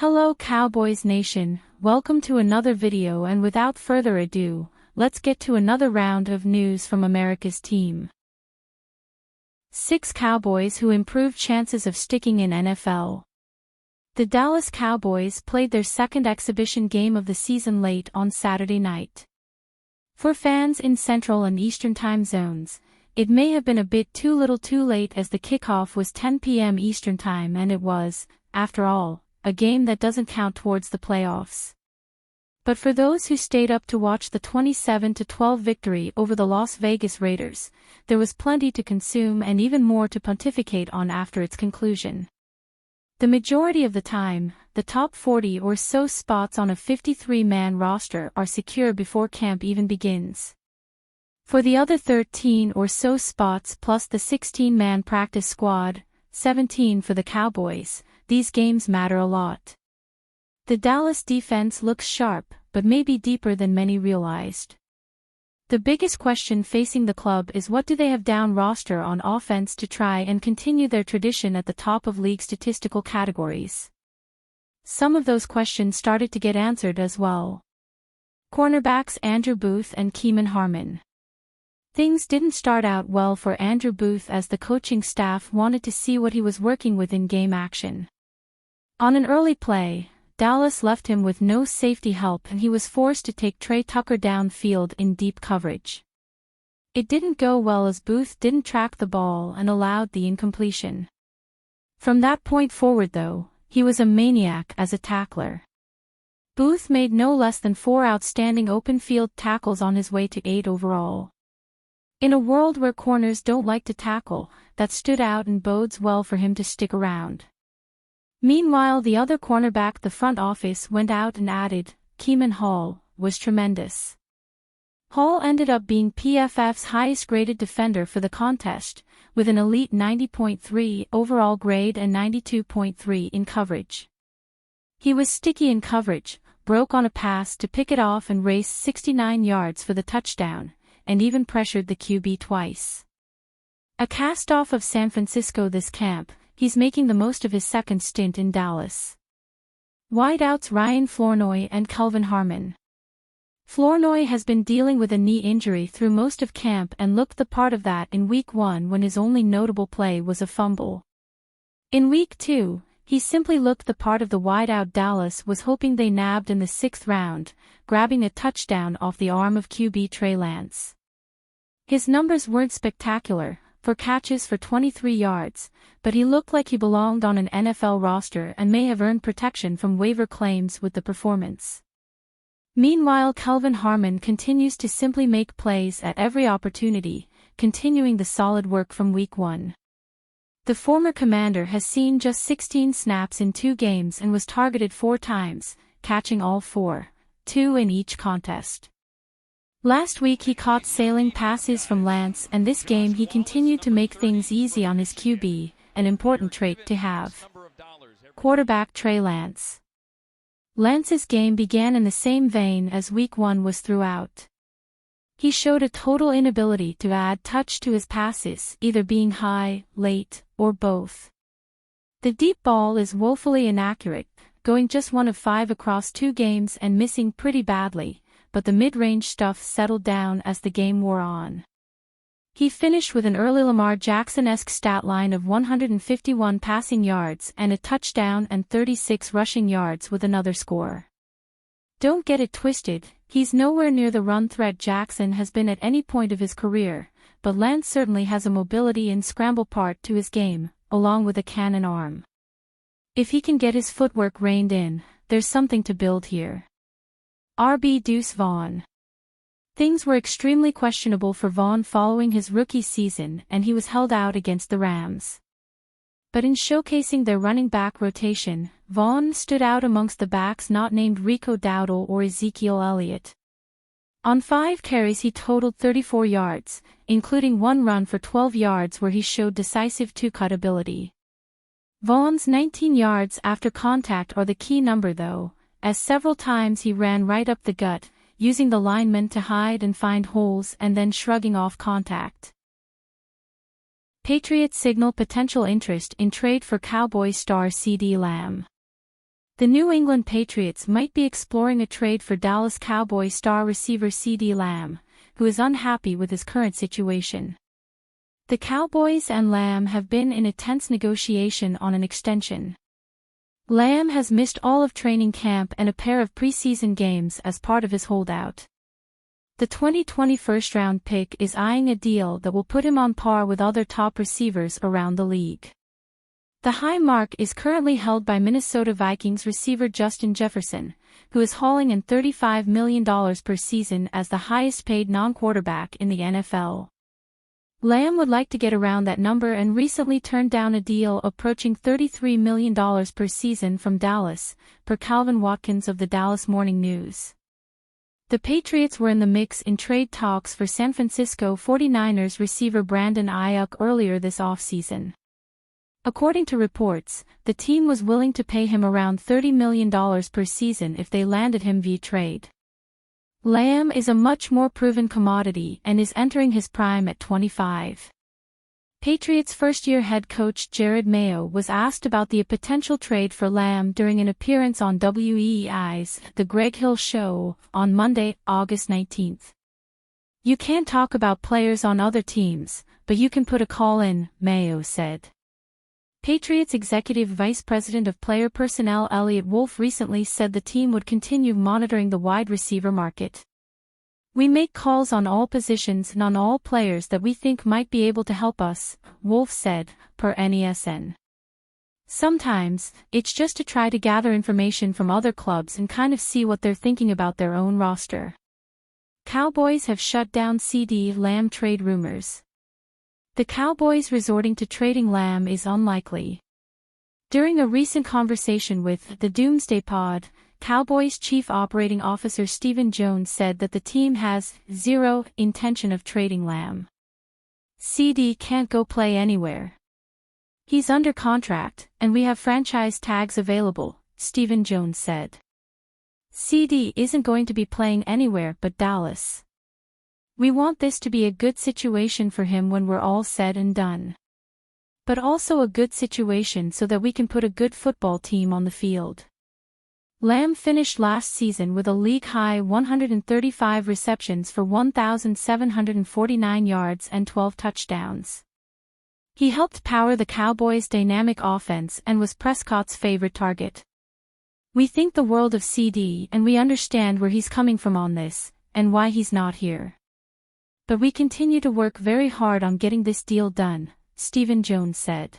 Hello Cowboys Nation, welcome to another video, and without further ado, let's get to another round of news from America's team. 6 Cowboys who improved chances of sticking in NFL. The Dallas Cowboys played their second exhibition game of the season late on Saturday night. For fans in Central and Eastern time zones, it may have been a bit too little too late, as the kickoff was 10 p.m. Eastern time, and it was, after all, a game that doesn't count towards the playoffs. But for those who stayed up to watch the 27-12 victory over the Las Vegas Raiders, there was plenty to consume and even more to pontificate on after its conclusion. The majority of the time, the top 40 or so spots on a 53-man roster are secure before camp even begins. For the other 13 or so spots plus the 16-man practice squad, 17 for the Cowboys, these games matter a lot. The Dallas defense looks sharp, but may be deeper than many realized. The biggest question facing the club is, what do they have down roster on offense to try and continue their tradition at the top of league statistical categories? Some of those questions started to get answered as well. Cornerbacks Andrew Booth and Keenan Harmon. Things didn't start out well for Andrew Booth, as the coaching staff wanted to see what he was working with in game action. On an early play, Dallas left him with no safety help and he was forced to take Trey downfield in deep coverage. It didn't go well, as Booth didn't track the ball and allowed the incompletion. From that point forward though, he was a maniac as a tackler. Booth made no less than 4 outstanding open field tackles on his way to 8 overall. In a world where corners don't like to tackle, that stood out and bodes well for him to stick around. Meanwhile, the other cornerback the front office went out and added, Keenan Hall, was tremendous. Hall ended up being PFF's highest-graded defender for the contest, with an elite 90.3 overall grade and 92.3 in coverage. He was sticky in coverage, broke on a pass to pick it off and raced 69 yards for the touchdown, and even pressured the QB twice. A cast-off of San Francisco this camp, he's making the most of his second stint in Dallas. Wideouts Ryan Flournoy and Kelvin Harmon. Flournoy has been dealing with a knee injury through most of camp and looked the part of that in Week 1 when his only notable play was a fumble. In Week 2, he simply looked the part of the wideout Dallas was hoping they nabbed in the 6th round, grabbing a touchdown off the arm of QB Trey Lance. His numbers weren't spectacular, 4 catches for 23 yards, but he looked like he belonged on an NFL roster and may have earned protection from waiver claims with the performance. Meanwhile, Kelvin Harmon continues to simply make plays at every opportunity, continuing the solid work from Week 1. The former Commander has seen just 16 snaps in 2 games and was targeted 4 times, catching all 4, 2 in each contest. Last week he caught sailing passes from Lance, and this game he continued to make things easy on his QB, an important trait to have. Quarterback Trey Lance. Lance's game began in the same vein as Week 1 was throughout. He showed a total inability to add touch to his passes, either being high, late, or both. The deep ball is woefully inaccurate, going just 1 of 5 across 2 games and missing pretty badly, but the mid-range stuff settled down as the game wore on. He finished with an early Lamar Jackson-esque stat line of 151 passing yards and a touchdown and 36 rushing yards with another score. Don't get it twisted, he's nowhere near the run threat Jackson has been at any point of his career, but Lance certainly has a mobility and scramble part to his game, along with a cannon arm. If he can get his footwork reined in, there's something to build here. RB Deuce Vaughn. Things were extremely questionable for Vaughn following his rookie season, and he was held out against the Rams. But in showcasing their running back rotation, Vaughn stood out amongst the backs not named Rico Dowdle or Ezekiel Elliott. On 5 carries he totaled 34 yards, including 1 run for 12 yards where he showed decisive 2-cut ability. Vaughn's 19 yards after contact are the key number though, as several times he ran right up the gut, using the linemen to hide and find holes and then shrugging off contact. Patriots signal potential interest in trade for Cowboys star CeeDee Lamb. The New England Patriots might be exploring a trade for Dallas Cowboys star receiver CeeDee Lamb, who is unhappy with his current situation. The Cowboys and Lamb have been in a tense negotiation on an extension. Lamb has missed all of training camp and a pair of preseason games as part of his holdout. The 2020 first-round pick is eyeing a deal that will put him on par with other top receivers around the league. The high mark is currently held by Minnesota Vikings receiver Justin Jefferson, who is hauling in $35 million per season as the highest-paid non-quarterback in the NFL. Lamb would like to get around that number and recently turned down a deal approaching $33 million per season from Dallas, per Calvin Watkins of the Dallas Morning News. The Patriots were in the mix in trade talks for San Francisco 49ers receiver Brandon Ayuk earlier this offseason. According to reports, the team was willing to pay him around $30 million per season if they landed him via trade. Lamb is a much more proven commodity and is entering his prime at 25. Patriots first-year head coach Jerod Mayo was asked about the potential trade for Lamb during an appearance on WEEI's The Greg Hill Show on Monday, August 19. "You can't talk about players on other teams, but you can put a call in," Mayo said. Patriots Executive Vice President of Player Personnel Elliott Wolf recently said the team would continue monitoring the wide receiver market. "We make calls on all positions and on all players that we think might be able to help us," Wolf said, per NESN. "Sometimes, it's just to try to gather information from other clubs and kind of see what they're thinking about their own roster." Cowboys have shut down CeeDee Lamb trade rumors. The Cowboys resorting to trading Lamb is unlikely. During a recent conversation with The Doomsday Pod, Cowboys Chief Operating Officer Stephen Jones said that the team has zero intention of trading Lamb. "CeeDee can't go play anywhere. He's under contract, and we have franchise tags available," Stephen Jones said. "CeeDee isn't going to be playing anywhere but Dallas. We want this to be a good situation for him when we're all said and done. But also a good situation so that we can put a good football team on the field." Lamb finished last season with a league-high 135 receptions for 1,749 yards and 12 touchdowns. He helped power the Cowboys' dynamic offense and was Prescott's favorite target. "We think the world of CeeDee and we understand where he's coming from on this, and why he's not here. But we continue to work very hard on getting this deal done," Stephen Jones said.